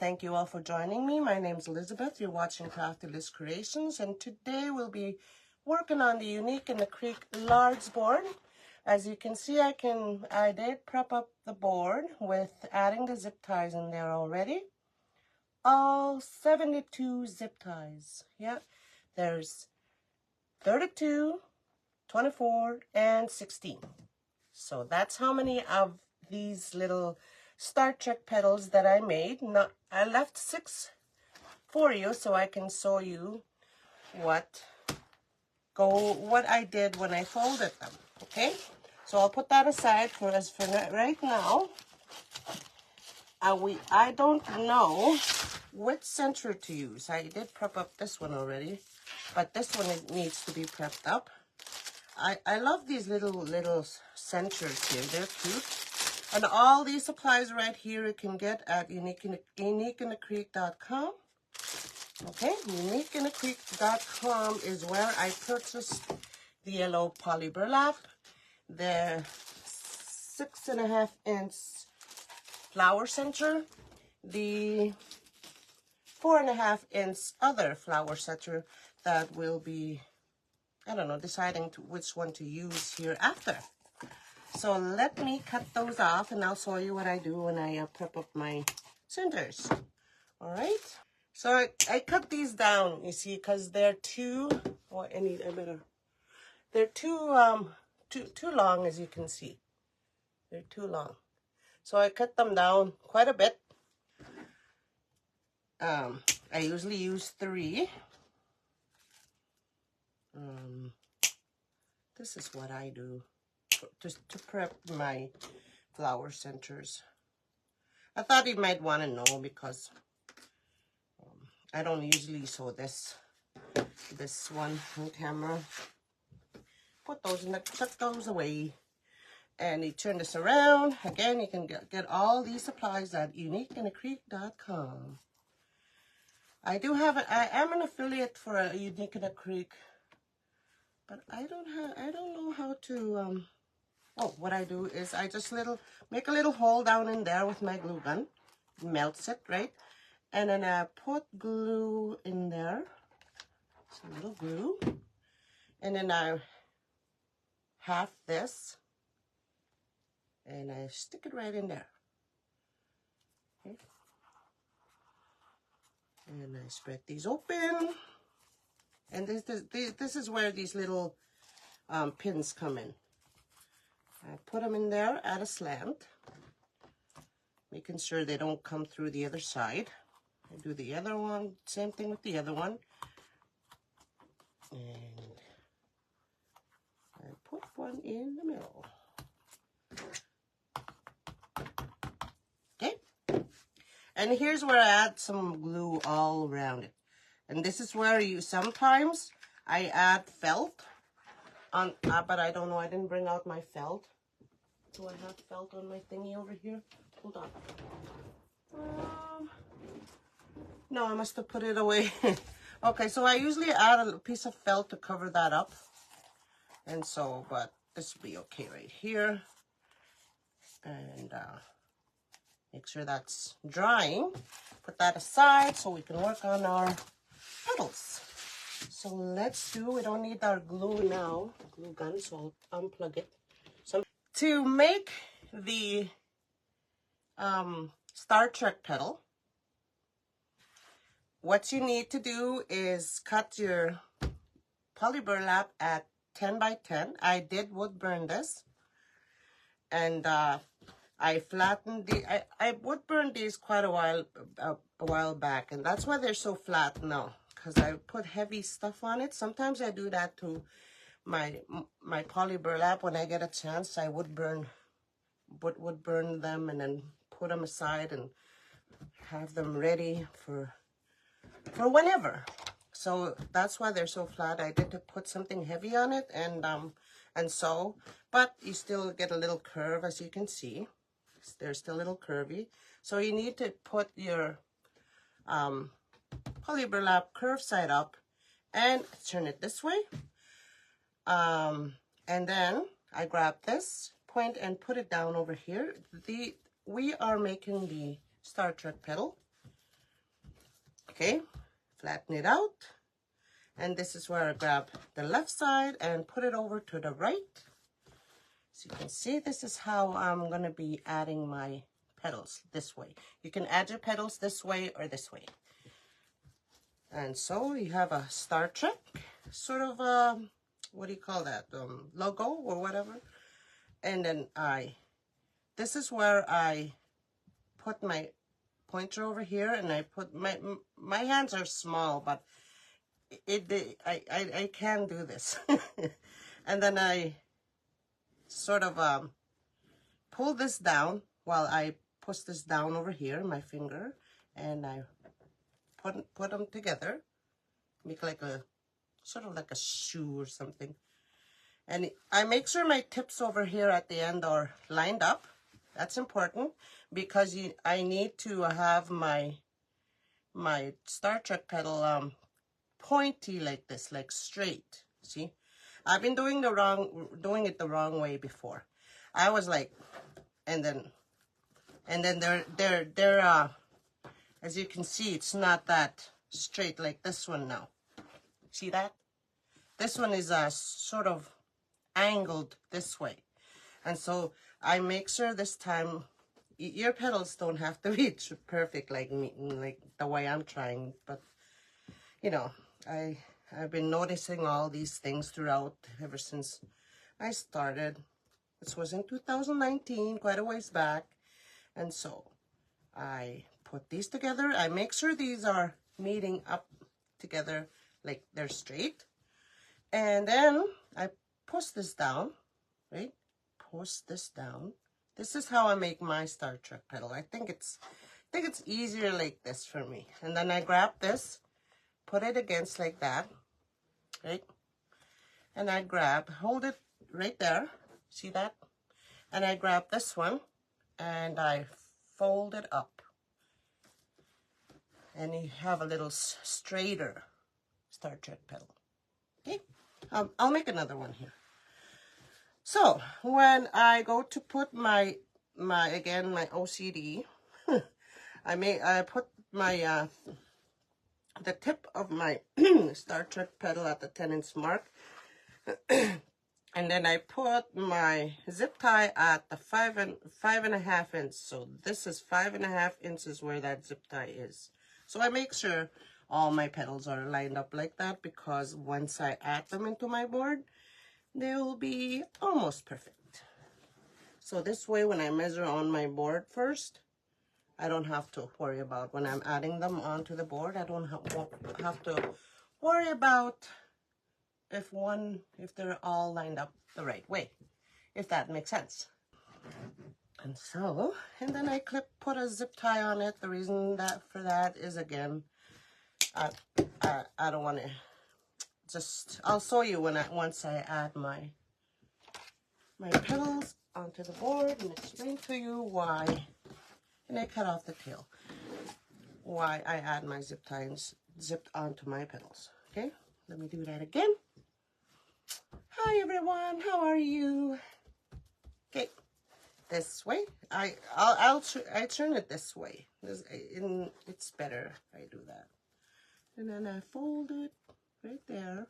thank you all for joining me. My name is Elizabeth. You're watching Crafty Liz Creations, and today we'll be working on the Unique in the Creek Large Board. As you can see, I did prep up the board with adding the zip ties in there already. All 72 zip ties. Yeah, there's 32, 24, and 16. So that's how many of these little Star Trek petals that I made. Now, I left 6 for you so I can show you what I did when I folded them. Okay, so I'll put that aside for right now. I don't know which center to use. I did prep up this one already, but this one needs to be prepped up. I love these little centers here. They're cute. And all these supplies right here you can get at uniqueinthecreek.com. Okay, uniqueinthecreek.com is where I purchased the yellow poly burlap, the 6.5 inch flower center, the 4.5 inch other flower center that will be, I don't know, deciding which one to use here after. So let me cut those off and I'll show you what I do when I prep up my centers. All right. So I cut these down, you see, because they're too, oh, they're too long, as you can see. They're too long. So I cut them down quite a bit. I usually use 3. This is what I do just to prep my flower centers. I thought you might want to know because I don't usually show this one on camera. Put those in the, tuck those away. And you turn this around. Again, you can get all these supplies at uniqueinthecreek.com. I am an affiliate for a Unique in the Creek, but I don't know how to, what I do is I just make a little hole down in there with my glue gun. Melts it, right? And then I put glue in there. Some little glue. And then I half this. And I stick it right in there. Okay. And I spread these open. And this is where these little pins come in. I put them in there at a slant, making sure they don't come through the other side. I do the other one, same thing with the other one. And I put one in the middle. Okay. And here's where I add some glue all around it. And this is where sometimes I add felt on, but I don't know, I didn't bring out my felt. Do I have felt on my thingy over here? Hold on. No, I must have put it away. Okay, so I usually add a piece of felt to cover that up. And so, but this will be okay right here. And make sure that's drying. Put that aside so we can work on our petals. So we don't need our glue now, glue gun, so I'll unplug it. So to make the Star Trek petal, what you need to do is cut your poly burlap at 10 by 10. I did wood burn this, and I flattened I wood burned these quite a while back, and that's why they're so flat now, because I put heavy stuff on it. Sometimes I do that to my poly burlap. When I get a chance, I would burn them and then put them aside and have them ready for whenever. So that's why they're so flat. I did to put something heavy on it, and so, but you still get a little curve, as you can see. They're still a little curvy. So you need to put your poly burlap curve side up and turn it this way. And then I grab this point and put it down over here. We are making the Star Trek petal. Okay, flatten it out. And this is where I grab the left side and put it over to the right. So you can see this is how I'm going to be adding my petals this way. You can add your petals this way or this way. And so you have a Star Trek sort of, what do you call that, logo or whatever. And then this is where I put my pointer over here, and I put my hands are small, but I can do this. And then I sort of pull this down while I push this down over here, my finger, and I put them together, make like a sort of like a shoe or something. And I make sure my tips over here at the end are lined up. That's important because I need to have my Star Trek petal pointy like this, like straight. See, I've been doing it the wrong way before. I was like, and then they're as you can see, it's not that straight like this one now. See that? This one is sort of angled this way. And so I make sure this time your petals don't have to be perfect like me, like the way I'm trying. But, you know, I've been noticing all these things throughout ever since I started. This was in 2019, quite a ways back. And so I put these together. I make sure these are meeting up together like they're straight. And then I push this down, right? Push this down. This is how I make my Star Trek petal. I think it's easier like this for me. And then I grab this, put it against like that, right? And I hold it right there. See that? And I grab this one and I fold it up. And you have a little straighter Star Trek petal. Okay? I'll make another one here. So when I go to put my OCD, I put my the tip of my Star Trek petal at the 10-inch mark, and then I put my zip tie at the 5.5 inch. So this is 5.5 inches where that zip tie is. So I make sure all my petals are lined up like that, because once I add them into my board, they will be almost perfect. So this way, when I measure on my board first, I don't have to worry about when I'm adding them onto the board. I don't have to worry about if they're all lined up the right way, if that makes sense. And so, and then I put a zip tie on it. The reason for that is, again, I don't want to. I'll show you once I add my petals onto the board and explain to you why, and I cut off the tail, why I add my zip ties zipped onto my petals. Okay, let me do that again. Hi everyone, how are you? Okay, this way. I turn it this way. It's better if I do that. And then I fold it right there.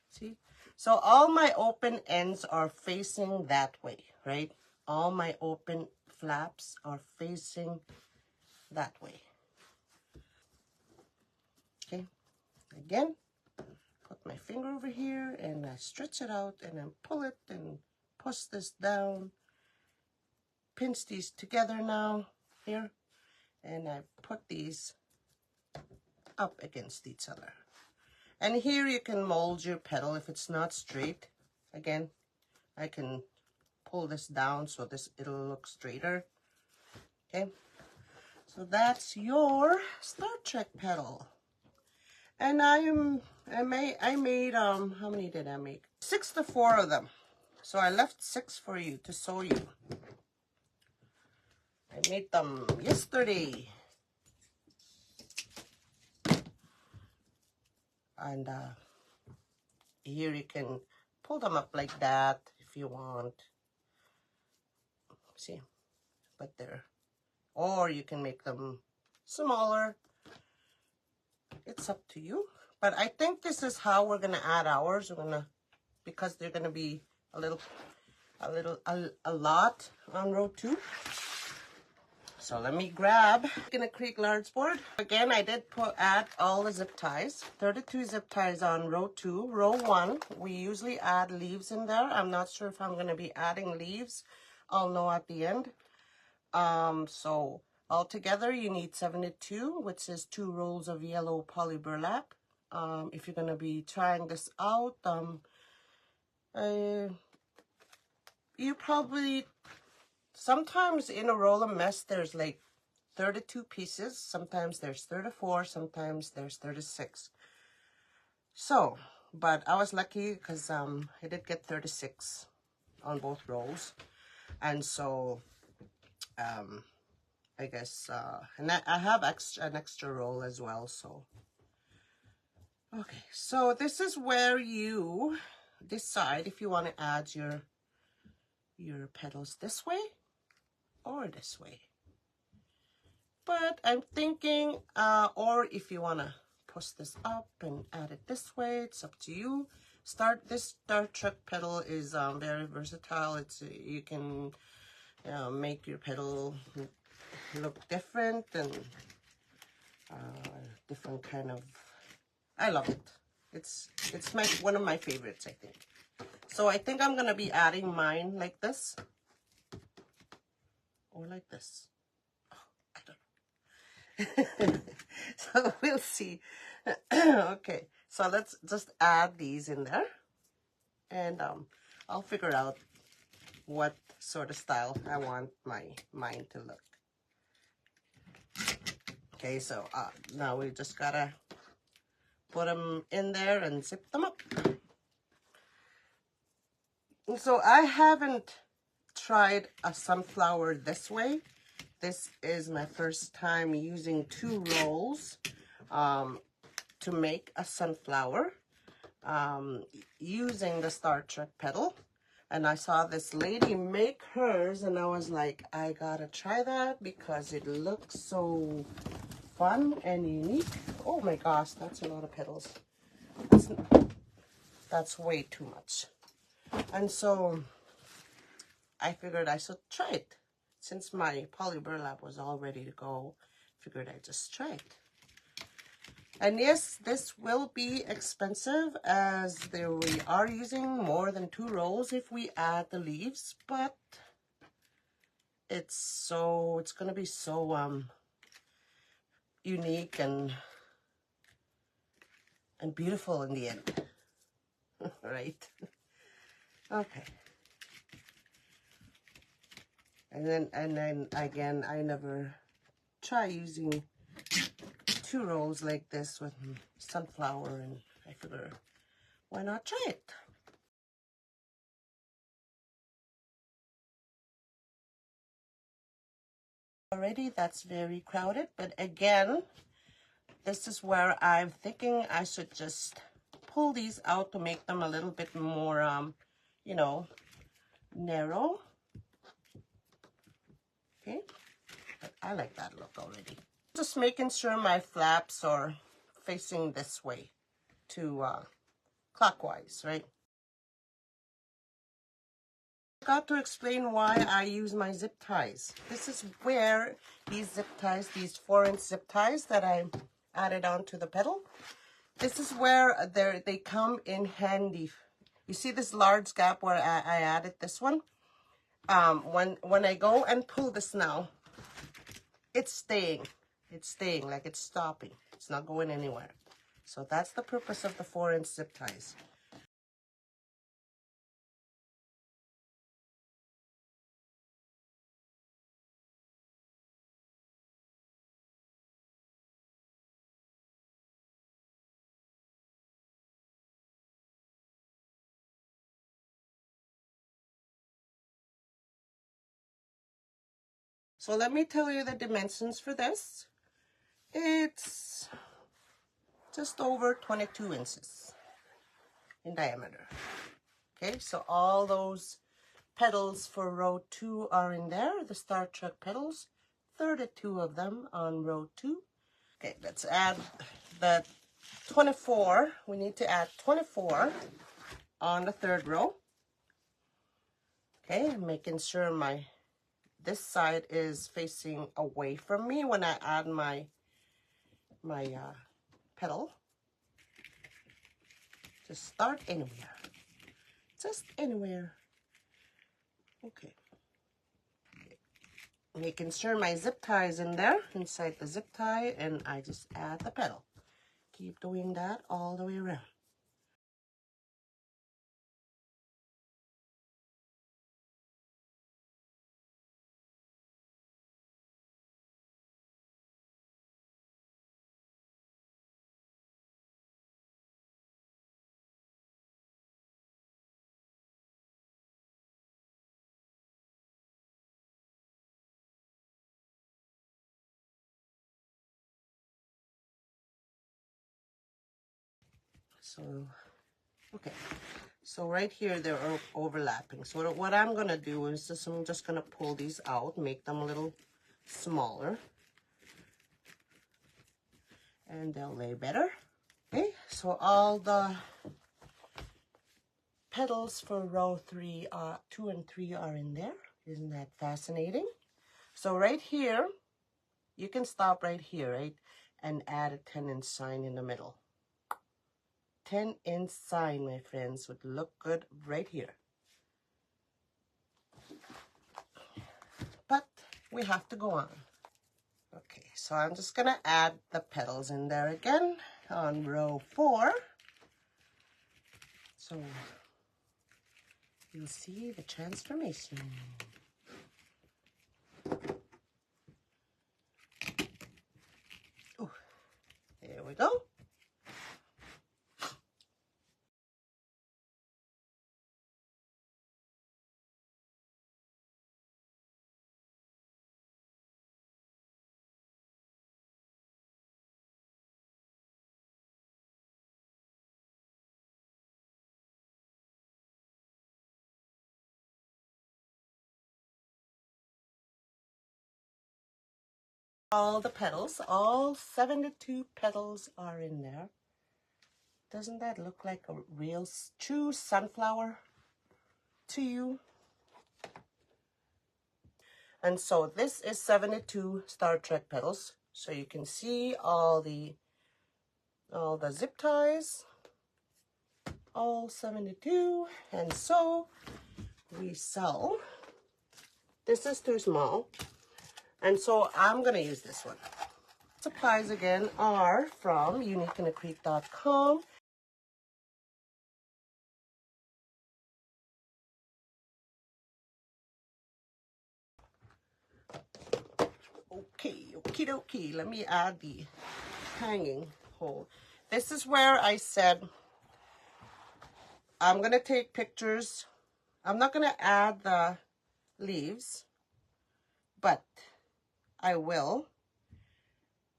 See? So all my open ends are facing that way, right? All my open flaps are facing that way. Okay. Again, put my finger over here and I stretch it out and then pull it and push this down. Pinch these together now here. And I put these up against each other. And here you can mold your petal if it's not straight. Again, I can pull this down so it'll look straighter. Okay, so that's your Star Trek petal. And I made how many did I make? 64 of them. So I left 6 for you to show you. I made them yesterday. And here you can pull them up like that if you want. See, but or you can make them smaller it's up to you. But I think this is how we're gonna add ours. We're gonna, because they're gonna be a lot on row 2. So let me grab in a Creek Large Board. Again, I did add all the zip ties. 32 zip ties on row 2. Row 1, we usually add leaves in there. I'm not sure if I'm gonna be adding leaves. I'll know at the end. So altogether you need 72, which is 2 rolls of yellow poly burlap. If you're gonna be trying this out, you probably, sometimes in a roll of mess there's like 32 pieces, sometimes there's 34, sometimes there's 36. So, but I was lucky because I did get 36 on both rolls. And so I guess and I have an extra roll as well. So okay, so this is where you decide if you want to add your petals this way or this way. But I'm thinking, or if you want to push this up and add it this way, it's up to you. This Star Trek petal is very versatile. It's you can make your petal look different and different kind of. I love it. It's one of my favorites, I think. So I think I'm gonna be adding mine like this or like this. Oh, I don't know. So we'll see. Okay, so let's just add these in there, and I'll figure out what sort of style I want mine to look. Okay, so now we just gotta put them in there and zip them up. So I haven't tried a sunflower this way. This is my first time using 2 rolls to make a sunflower using the Star Trek petal. And I saw this lady make hers and I was like, I gotta try that because it looks so fun and unique. Oh my gosh, that's a lot of petals. That's way too much. And so I figured I should try it. Since my poly burlap was all ready to go, figured I'd just try it. And yes, this will be expensive as we are using more than 2 rolls if we add the leaves, but it's gonna be so unique and beautiful in the end. Right? Okay. And then again, I never try using 2 rolls like this with sunflower, and I figure, why not try it? Already, that's very crowded, but again, this is where I'm thinking I should just pull these out to make them a little bit more, you know, narrow. Okay, but I like that look already. Just making sure my flaps are facing this way to clockwise, right? I forgot to explain why I use my zip ties. This is where these zip ties, these 4-inch zip ties that I added onto the petal, this is where they come in handy. You see this large gap where I added this one? When I go and pull this now, it's staying. It's staying, like it's stopping. It's not going anywhere. So that's the purpose of the 4-inch zip ties. So let me tell you the dimensions for this. It's just over 22 inches in diameter. Okay, so all those petals for row 2 are in there, the Star Trek petals, 32 of them on row 2. Okay, let's add the 24. We need to add 24 on the third row. Okay, making sure this side is facing away from me when I add my petal. Just start anywhere. Just anywhere. Okay. Making sure my zip tie is in there, inside the zip tie, and I just add the petal. Keep doing that all the way around. So, okay. So right here, they're overlapping. So what I'm going to do is I'm just going to pull these out, make them a little smaller. And they'll lay better. Okay, so all the petals for row 2 and 3 are in there. Isn't that fascinating? So right here, you can stop right here, right? And add a 10-inch sign in the middle. 10-inch sign, my friends, would look good right here. But we have to go on. Okay, so I'm just gonna add the petals in there again on row 4. So you'll see the transformation. Ooh, there we go. All the petals, all 72 petals are in there. Doesn't that look like a real true sunflower to you? And so this is 72 Star Trek petals. So you can see all the zip ties, all 72. And so we sell. This is too small. And so I'm going to use this one. Supplies again are from uniqueinthecreek.com. Okay, okie dokie. Let me add the hanging hole. This is where I said I'm going to take pictures. I'm not going to add the leaves, but I will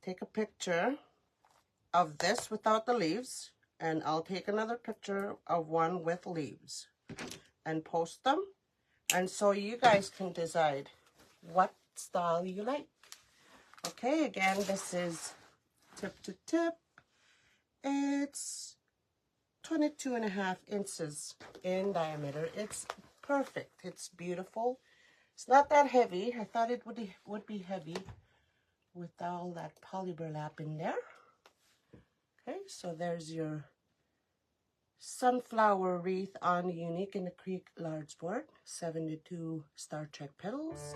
take a picture of this without the leaves, and I'll take another picture of one with leaves and post them. And so you guys can decide what style you like. Okay, again, this is tip to tip. It's 22.5 inches in diameter. It's perfect. It's beautiful. It's not that heavy. I thought it would be heavy with all that poly burlap in there. Okay, so there's your sunflower wreath on Unique in the Creek Large Board, 72 Star Trek petals.